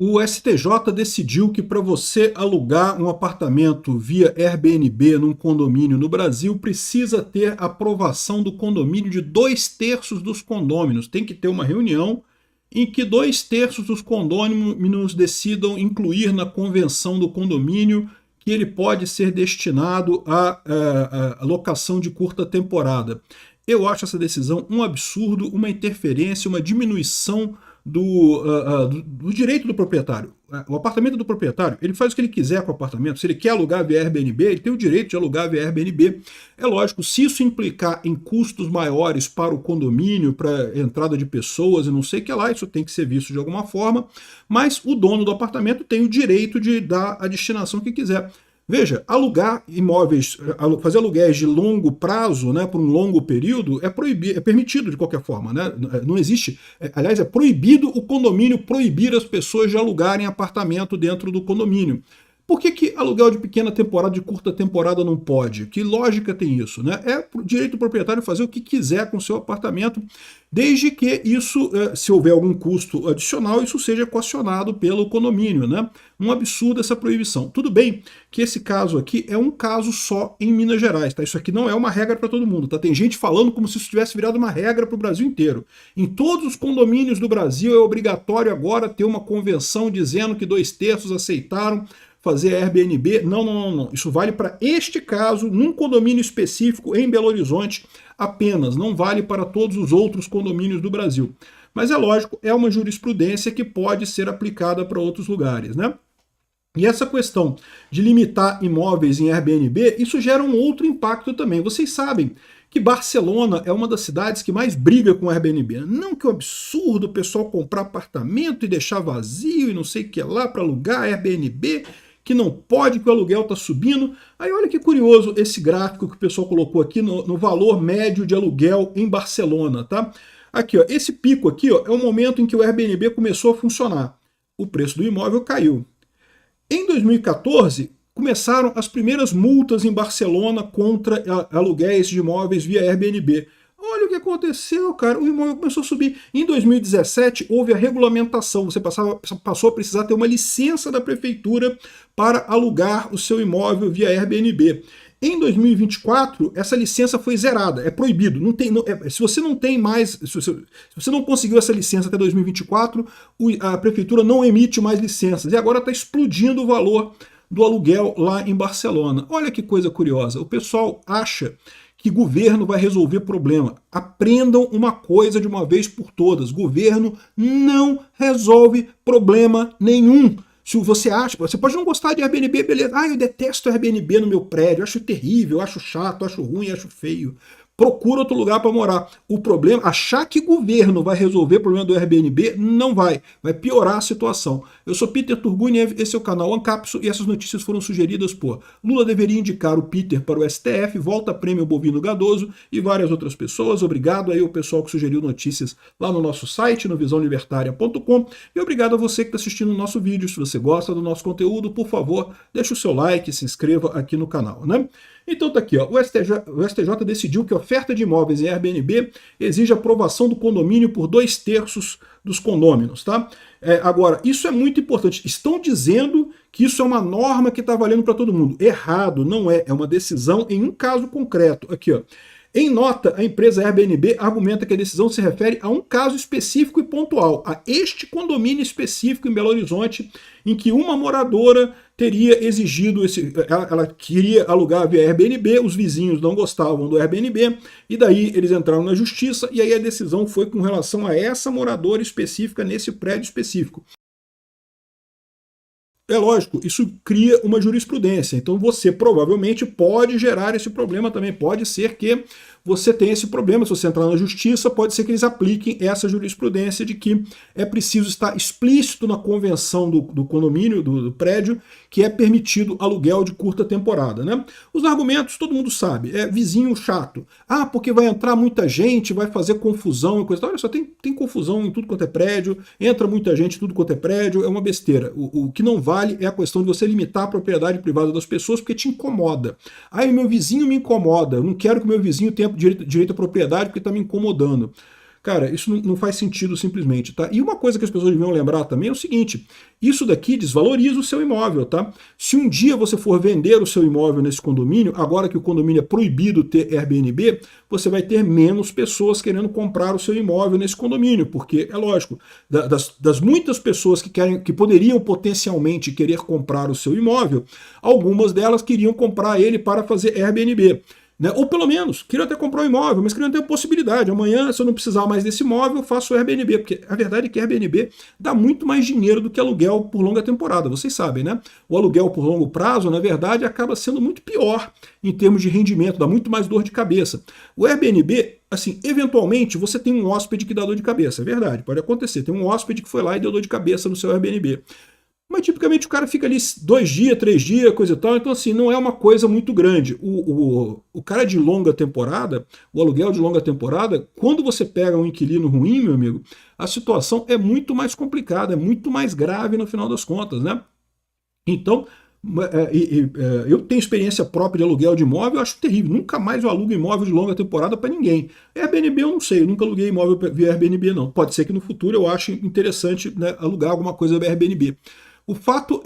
O STJ decidiu que para você alugar um apartamento via Airbnb num condomínio no Brasil, precisa ter aprovação do condomínio de 2/3 dos condôminos. Tem que ter uma reunião em que 2/3 dos condôminos decidam incluir na convenção do condomínio que ele pode ser destinado à locação de curta temporada. Eu acho essa decisão um absurdo, uma interferência, uma diminuição do direito do proprietário. O apartamento do proprietário, ele faz o que ele quiser com o apartamento. Se ele quer alugar via Airbnb, ele tem o direito de alugar via Airbnb. É lógico, se isso implicar em custos maiores para o condomínio, para entrada de pessoas e não sei o que lá, isso tem que ser visto de alguma forma, mas o dono do apartamento tem o direito de dar a destinação que quiser. Veja, alugar imóveis, fazer aluguéis de longo prazo, né, por um longo período, é permitido de qualquer forma. Né? Não existe, aliás, é proibido o condomínio proibir as pessoas de alugarem apartamento dentro do condomínio. Por que aluguel de pequena temporada, de curta temporada não pode? Que lógica tem isso? Né? É direito do proprietário fazer o que quiser com o seu apartamento, desde que isso, se houver algum custo adicional, isso seja equacionado pelo condomínio. Né? Um absurdo essa proibição. Tudo bem que esse caso aqui é um caso só em Minas Gerais. Tá? Isso aqui não é uma regra para todo mundo. Tá? Tem gente falando como se isso tivesse virado uma regra para o Brasil inteiro. Em todos os condomínios do Brasil é obrigatório agora ter uma convenção dizendo que 2/3 aceitaram fazer Airbnb. Não. Isso vale para este caso, num condomínio específico em Belo Horizonte apenas. Não vale para todos os outros condomínios do Brasil. Mas é lógico, é uma jurisprudência que pode ser aplicada para outros lugares, né? E essa questão de limitar imóveis em Airbnb, isso gera um outro impacto também. Vocês sabem que Barcelona é uma das cidades que mais briga com Airbnb. Não que é um absurdo o pessoal comprar apartamento e deixar vazio e não sei o que lá para alugar Airbnb, que não pode, que o aluguel está subindo. Aí olha que curioso esse gráfico que o pessoal colocou aqui no valor médio de aluguel em Barcelona, tá? Aqui, ó, esse pico aqui, ó, é o momento em que o Airbnb começou a funcionar. O preço do imóvel caiu. Em 2014, começaram as primeiras multas em Barcelona contra aluguéis de imóveis via Airbnb. Olha o que aconteceu, cara. O imóvel começou a subir. Em 2017, houve a regulamentação. Você passou a precisar ter uma licença da prefeitura para alugar o seu imóvel via Airbnb. Em 2024, essa licença foi zerada, é proibido. Se você não tem mais, se você não conseguiu essa licença até 2024, a prefeitura não emite mais licenças. E agora está explodindo o valor do aluguel lá em Barcelona. Olha que coisa curiosa. O pessoal acha que governo vai resolver problema. Aprendam uma coisa de uma vez por todas. Governo não resolve problema nenhum. Se você acha, você pode não gostar de Airbnb, beleza. Eu detesto Airbnb no meu prédio, acho terrível, acho chato, acho ruim, acho feio. Procura outro lugar para morar. O problema, achar que governo vai resolver o problema do Airbnb, não vai. Vai piorar a situação. Eu sou Peter Turguniev, esse é o canal Ancapso e essas notícias foram sugeridas por Lula deveria indicar o Peter para o STF, volta prêmio bovino gadoso e várias outras pessoas. Obrigado aí ao pessoal que sugeriu notícias lá no nosso site, no visãolibertaria.com, e obrigado a você que está assistindo o nosso vídeo. Se você gosta do nosso conteúdo, por favor, deixe o seu like, se inscreva aqui no canal, né? Então tá aqui, ó, o STJ decidiu que a oferta de imóveis em Airbnb exige aprovação do condomínio por 2/3 dos condôminos, tá? Agora, isso é muito importante. Estão dizendo que isso é uma norma que está valendo para todo mundo. Errado, não é. É uma decisão em um caso concreto. Aqui, ó. Em nota, a empresa Airbnb argumenta que a decisão se refere a um caso específico e pontual, a este condomínio específico em Belo Horizonte, em que uma moradora teria exigido, ela queria alugar via Airbnb, os vizinhos não gostavam do Airbnb, e daí eles entraram na justiça, e aí a decisão foi com relação a essa moradora específica nesse prédio específico. É lógico, isso cria uma jurisprudência, então você provavelmente pode gerar esse problema também, pode ser que você tenha esse problema, se você entrar na justiça, pode ser que eles apliquem essa jurisprudência de que é preciso estar explícito na convenção do condomínio, do prédio, que é permitido aluguel de curta temporada, né? Os argumentos todo mundo sabe, é vizinho chato, porque vai entrar muita gente, vai fazer confusão e coisa. Olha só, tem confusão em tudo quanto é prédio, entra muita gente em tudo quanto é prédio, é uma besteira. O que não vale é a questão de você limitar a propriedade privada das pessoas porque te incomoda. Meu vizinho me incomoda, eu não quero que o meu vizinho tenha direito à propriedade porque está me incomodando. Cara, isso não faz sentido simplesmente, tá? E uma coisa que as pessoas deviam lembrar também é o seguinte, isso daqui desvaloriza o seu imóvel, tá? Se um dia você for vender o seu imóvel nesse condomínio, agora que o condomínio é proibido ter Airbnb, você vai ter menos pessoas querendo comprar o seu imóvel nesse condomínio, porque, é lógico, das muitas pessoas que poderiam potencialmente querer comprar o seu imóvel, algumas delas queriam comprar ele para fazer Airbnb. Né? Ou pelo menos, queriam até comprar um imóvel, mas queriam ter a possibilidade. Amanhã, se eu não precisar mais desse imóvel, eu faço o Airbnb. Porque a verdade é que Airbnb dá muito mais dinheiro do que aluguel por longa temporada. Vocês sabem, né? O aluguel por longo prazo, na verdade, acaba sendo muito pior em termos de rendimento, dá muito mais dor de cabeça. O Airbnb, assim, eventualmente você tem um hóspede que dá dor de cabeça. É verdade, pode acontecer. Tem um hóspede que foi lá e deu dor de cabeça no seu Airbnb. Mas tipicamente o cara fica ali 2 dias, 3 dias, coisa e tal, então assim, não é uma coisa muito grande. O cara de longa temporada, o aluguel de longa temporada, quando você pega um inquilino ruim, meu amigo, a situação é muito mais complicada, é muito mais grave no final das contas, né? Então, eu tenho experiência própria de aluguel de imóvel, eu acho terrível. Nunca mais eu alugo imóvel de longa temporada para ninguém. Airbnb eu não sei, eu nunca aluguei imóvel via Airbnb não. Pode ser que no futuro eu ache interessante, né, alugar alguma coisa via Airbnb. O fato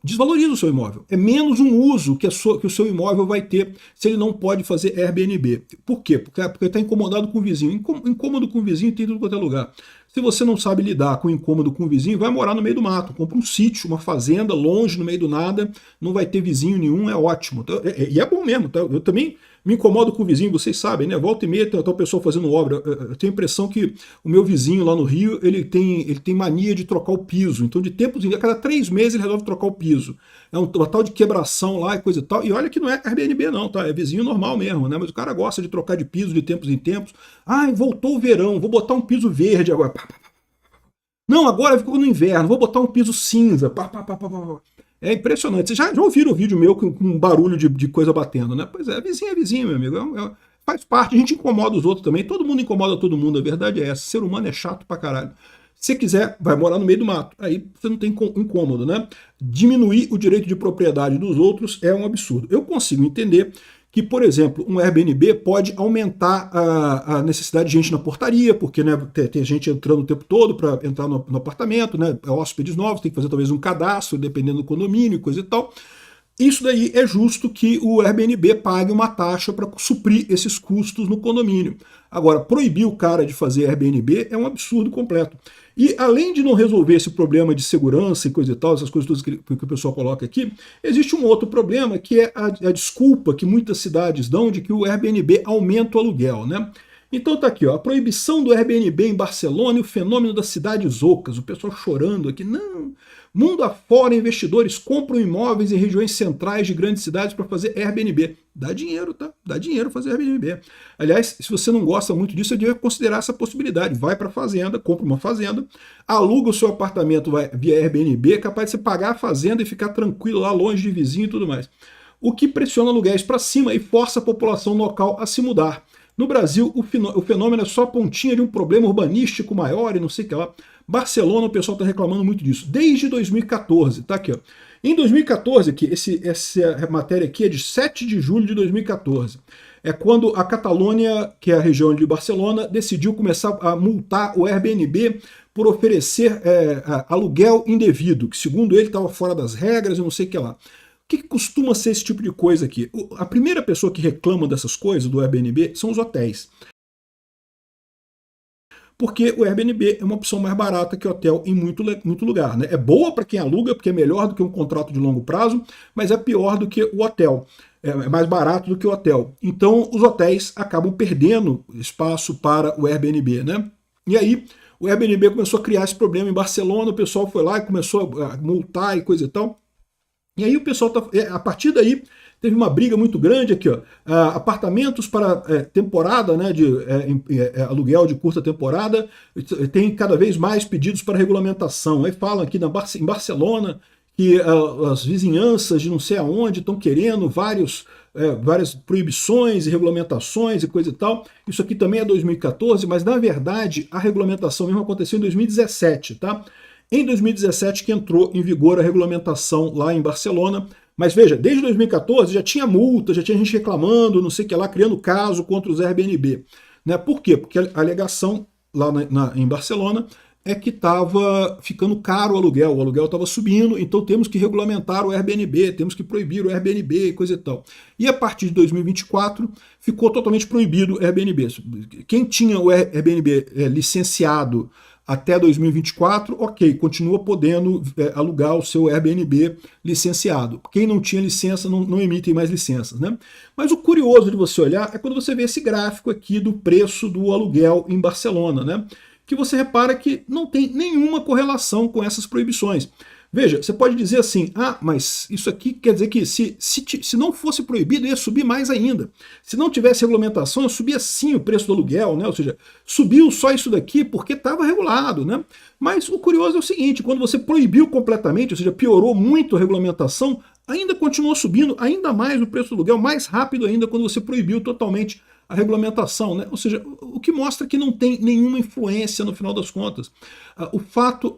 desvaloriza o seu imóvel. É menos um uso que o seu imóvel vai ter se ele não pode fazer Airbnb. Por quê? Porque está incomodado com o vizinho. Incômodo com o vizinho tem tudo quanto é lugar. Se você não sabe lidar com o incômodo com o vizinho, vai morar no meio do mato. Compra um sítio, uma fazenda, longe, no meio do nada. Não vai ter vizinho nenhum, é ótimo. E é bom mesmo. Tá? Eu também me incomodo com o vizinho, vocês sabem, né? Volta e meia tem uma pessoa fazendo obra. Eu tenho a impressão que o meu vizinho lá no Rio, ele tem mania de trocar o piso. Então, de tempos em a cada 3 meses ele resolve trocar o piso. É uma tal de quebração lá e coisa e tal. E olha que não é Airbnb não, tá? É vizinho normal mesmo, né? Mas o cara gosta de trocar de piso de tempos em tempos. Ai, voltou o verão, vou botar um piso verde agora. Não, agora ficou no inverno, vou botar um piso cinza. É impressionante. Vocês já ouviram o vídeo meu com barulho de coisa batendo, né? Pois é vizinho, meu amigo. Faz parte, a gente incomoda os outros também. Todo mundo incomoda todo mundo, a verdade é essa. Ser humano é chato pra caralho. Se quiser, vai morar no meio do mato. Aí você não tem incômodo, né? Diminuir o direito de propriedade dos outros é um absurdo. Eu consigo entender que, por exemplo, um Airbnb pode aumentar a necessidade de gente na portaria, porque, né, tem gente entrando o tempo todo para entrar no apartamento, né, hóspedes novos, tem que fazer talvez um cadastro, dependendo do condomínio, coisa e tal. Isso daí é justo que o Airbnb pague uma taxa para suprir esses custos no condomínio. Agora, proibir o cara de fazer Airbnb é um absurdo completo. E além de não resolver esse problema de segurança e coisa e tal, essas coisas todas que o pessoal coloca aqui, existe um outro problema que é a desculpa que muitas cidades dão de que o Airbnb aumenta o aluguel, né? Então tá aqui, ó, a proibição do Airbnb em Barcelona e o fenômeno das cidades ocas, o pessoal chorando aqui, não, mundo afora, investidores compram imóveis em regiões centrais de grandes cidades para fazer Airbnb. Dá dinheiro, tá? Dá dinheiro fazer Airbnb. Aliás, se você não gosta muito disso, você deve considerar essa possibilidade. Vai para a fazenda, compra uma fazenda, aluga o seu apartamento via Airbnb, é capaz de você pagar a fazenda e ficar tranquilo lá longe de vizinho e tudo mais. O que pressiona aluguéis para cima e força a população local a se mudar. No Brasil, o fenômeno é só a pontinha de um problema urbanístico maior e não sei o que lá. Barcelona, o pessoal está reclamando muito disso. Desde 2014, tá aqui, ó. Em 2014, aqui, essa matéria aqui é de 7 de julho de 2014. É quando a Catalônia, que é a região de Barcelona, decidiu começar a multar o Airbnb por oferecer aluguel indevido, que segundo ele estava fora das regras e não sei o que lá. O que costuma ser esse tipo de coisa aqui? A primeira pessoa que reclama dessas coisas do Airbnb são os hotéis. Porque o Airbnb é uma opção mais barata que hotel em muito lugar. Né? É boa para quem aluga, porque é melhor do que um contrato de longo prazo, mas é pior do que o hotel. É mais barato do que o hotel. Então os hotéis acabam perdendo espaço para o Airbnb. Né? E aí o Airbnb começou a criar esse problema em Barcelona, o pessoal foi lá e começou a multar e coisa e tal. E aí o pessoal, a partir daí, teve uma briga muito grande aqui, ó. Apartamentos para temporada, né, de aluguel de curta temporada, tem cada vez mais pedidos para regulamentação. Aí falam aqui em Barcelona que as vizinhanças de não sei aonde estão querendo várias proibições e regulamentações e coisa e tal. Isso aqui também é 2014, mas na verdade a regulamentação mesmo aconteceu em 2017, tá? Em 2017 que entrou em vigor a regulamentação lá em Barcelona, mas veja, desde 2014 já tinha multa, já tinha gente reclamando, não sei o que lá, criando caso contra os Airbnb. né? Por quê? Porque a alegação lá em Barcelona é que estava ficando caro o aluguel estava subindo, então temos que regulamentar o Airbnb, temos que proibir o Airbnb e coisa e tal. E a partir de 2024 ficou totalmente proibido o Airbnb. Quem tinha o Airbnb licenciado até 2024, ok, continua podendo alugar o seu Airbnb licenciado. Quem não tinha licença não emite mais licenças, né? Mas o curioso de você olhar é quando você vê esse gráfico aqui do preço do aluguel em Barcelona, né? Que você repara que não tem nenhuma correlação com essas proibições. Veja, você pode dizer assim, mas isso aqui quer dizer que se não fosse proibido, ia subir mais ainda. Se não tivesse regulamentação, ia subir sim o preço do aluguel, né? Ou seja, subiu só isso daqui porque estava regulado, né? Mas o curioso é o seguinte, quando você proibiu completamente, ou seja, piorou muito a regulamentação, ainda continuou subindo ainda mais o preço do aluguel, mais rápido ainda quando você proibiu totalmente a regulamentação, né? Ou seja, o que mostra que não tem nenhuma influência no final das contas. O fato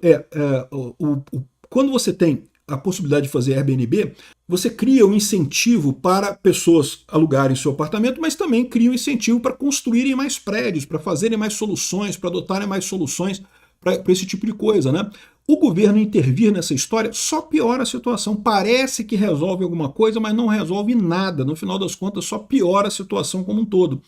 quando você tem a possibilidade de fazer Airbnb, você cria um incentivo para pessoas alugarem seu apartamento, mas também cria um incentivo para construírem mais prédios, para fazerem mais soluções, para adotarem mais soluções para esse tipo de coisa, né? O governo intervir nessa história só piora a situação. Parece que resolve alguma coisa, mas não resolve nada. No final das contas, só piora a situação como um todo.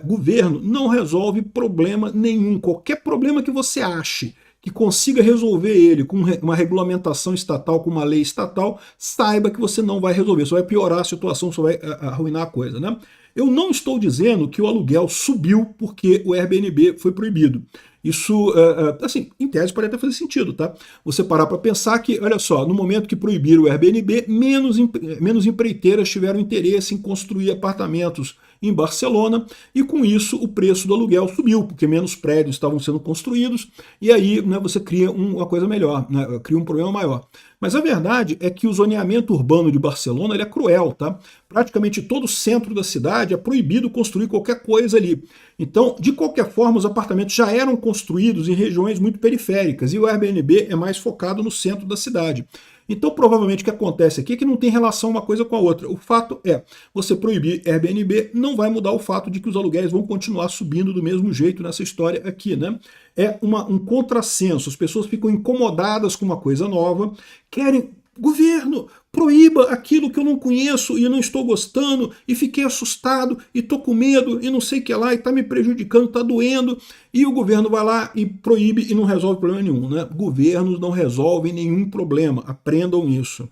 Governo não resolve problema nenhum. Qualquer problema que você ache que consiga resolver ele com uma regulamentação estatal, com uma lei estatal, saiba que você não vai resolver, só vai piorar a situação, só vai arruinar a coisa, né? Eu não estou dizendo que o aluguel subiu porque o Airbnb foi proibido. Isso, assim, em tese pode até fazer sentido, tá? Você parar para pensar que, olha só, no momento que proibiram o Airbnb, menos empreiteiras tiveram interesse em construir apartamentos em Barcelona, e com isso o preço do aluguel subiu, porque menos prédios estavam sendo construídos, e aí, né, você cria uma coisa melhor, né, cria um problema maior. Mas a verdade é que o zoneamento urbano de Barcelona ele é cruel, tá? Praticamente todo o centro da cidade é proibido construir qualquer coisa ali. Então, de qualquer forma, os apartamentos já eram construídos em regiões muito periféricas, e o Airbnb é mais focado no centro da cidade. Então, provavelmente, o que acontece aqui é que não tem relação uma coisa com a outra. O fato é, você proibir Airbnb não vai mudar o fato de que os aluguéis vão continuar subindo do mesmo jeito nessa história aqui, né? É um contrassenso. As pessoas ficam incomodadas com uma coisa nova, querem... Governo, proíba aquilo que eu não conheço e não estou gostando, e fiquei assustado, e estou com medo, e não sei o que lá, e está me prejudicando, está doendo, e o governo vai lá e proíbe e não resolve problema nenhum, né? Governos não resolvem nenhum problema, aprendam isso.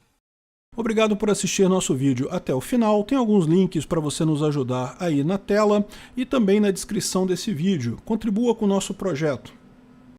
Obrigado por assistir nosso vídeo até o final. Tem alguns links para você nos ajudar aí na tela e também na descrição desse vídeo. Contribua com o nosso projeto.